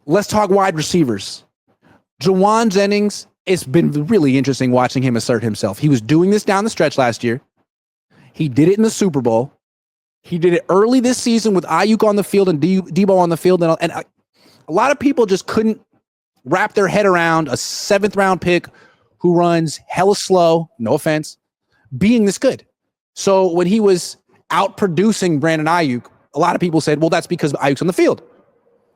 Let's talk wide receivers. Jawan Jennings, it's been really interesting watching him assert himself. He was doing this down the stretch last year. He did it in the Super Bowl. He did it early this season with Ayuk on the field and Deebo on the field. And a lot of people just couldn't wrap their head around a 7th-round pick who runs hella slow, no offense, being this good. So when he was out-producing Brandon Ayuk, a lot of people said, well, that's because Ayuk's on the field.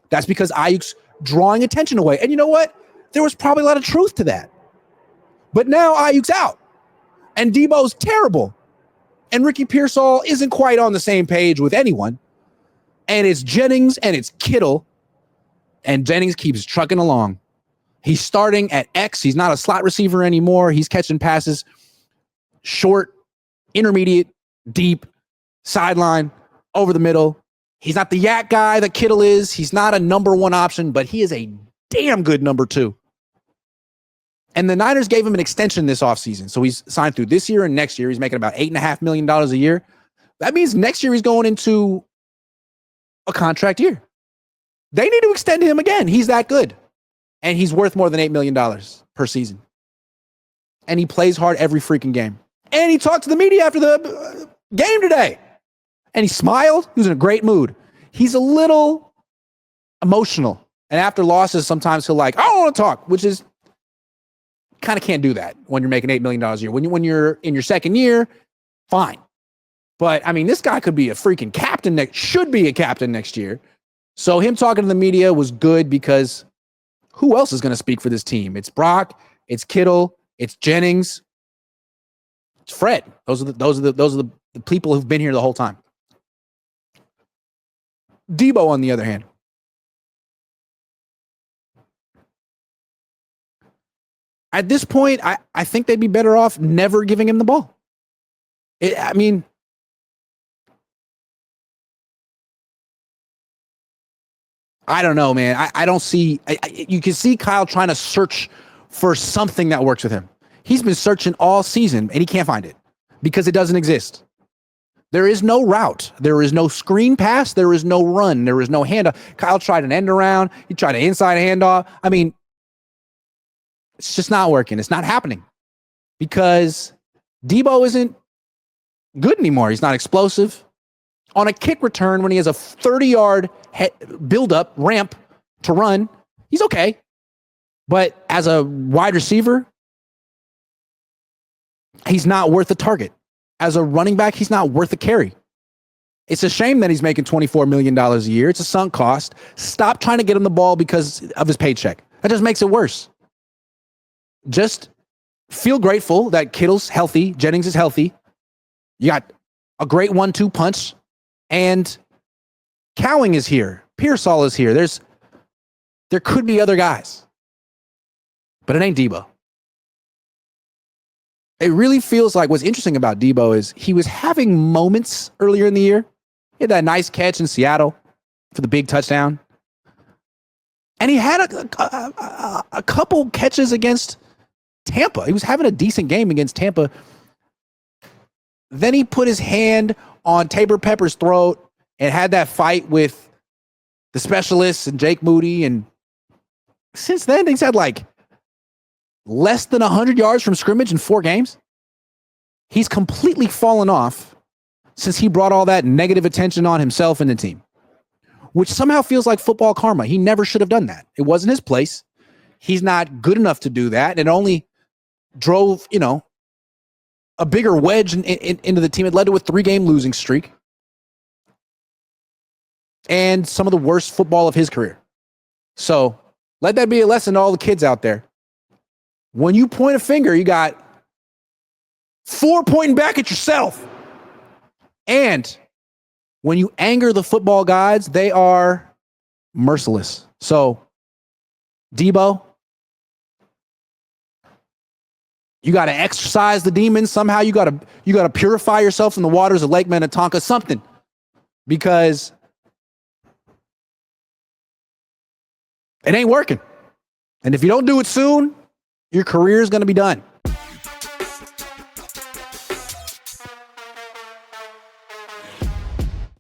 That's because Ayuk's drawing attention away. And you know what? There was probably a lot of truth to that. But now Ayuk's out. And Deebo's terrible. And Ricky Pearsall isn't quite on the same page with anyone. And it's Jennings and it's Kittle. And Jennings keeps trucking along. He's starting at X. He's not a slot receiver anymore. He's catching passes short, intermediate, deep, sideline, over the middle. He's not the yak guy that Kittle is. He's not a number 1 option, but he is a damn good number 2. And the Niners gave him an extension this offseason. So he's signed through this year and next year. He's making about $8.5 million a year. That means next year he's going into a contract year. They need to extend him again. He's that good. And he's worth more than $8 million per season. And he plays hard every freaking game. And he talked to the media after the game today. And he smiled. He was in a great mood. He's a little emotional. And after losses, sometimes he'll I don't want to talk, which is kind of can't do that when you're making $8 million a year. When you're in your second year, fine. But, I mean, this guy could be a freaking captain should be a captain next year. So him talking to the media was good because who else is going to speak for this team? It's Brock, it's Kittle, it's Jennings, it's Fred. Those are the people who've been here the whole time. Deebo, on the other hand, at this point, I think they'd be better off never giving him the ball. I don't know, man. I don't see. You can see Kyle trying to search for something that works with him. He's been searching all season, and he can't find it because it doesn't exist. There is no route. There is no screen pass. There is no run. There is no handoff. Kyle tried an end around. He tried an inside handoff. I mean, it's just not working. It's not happening because Deebo isn't good anymore. He's not explosive. On a kick return, when he has a 30-yard build-up ramp to run, he's okay. But as a wide receiver, he's not worth the target. As a running back, he's not worth the carry. It's a shame that he's making $24 million a year. It's a sunk cost. Stop trying to get him the ball because of his paycheck. That just makes it worse. Just feel grateful that Kittle's healthy, Jennings is healthy. You got a great 1-2 punch, and Cowing is here. Pearsall is here. There could be other guys, but it ain't Deebo. It really feels like what's interesting about Deebo is he was having moments earlier in the year. He had that nice catch in Seattle for the big touchdown. And he had a couple catches against Tampa. He was having a decent game against Tampa. Then he put his hand on Tabor Pepper's throat and had that fight with the specialists and Jake Moody. And since then, he's had less than 100 yards from scrimmage in 4 games. He's completely fallen off since he brought all that negative attention on himself and the team, which somehow feels like football karma. He never should have done that. It wasn't his place. He's not good enough to do that. It only drove, a bigger wedge into the team. It led to a 3-game losing streak and some of the worst football of his career. So let that be a lesson to all the kids out there. When you point a finger, you got 4 pointing back at yourself. And when you anger the football gods, they are merciless. So, Deebo, you got to exorcise the demons. Somehow you got to purify yourself in the waters of Lake Minnetonka, something. Because it ain't working. And if you don't do it soon, your career is going to be done.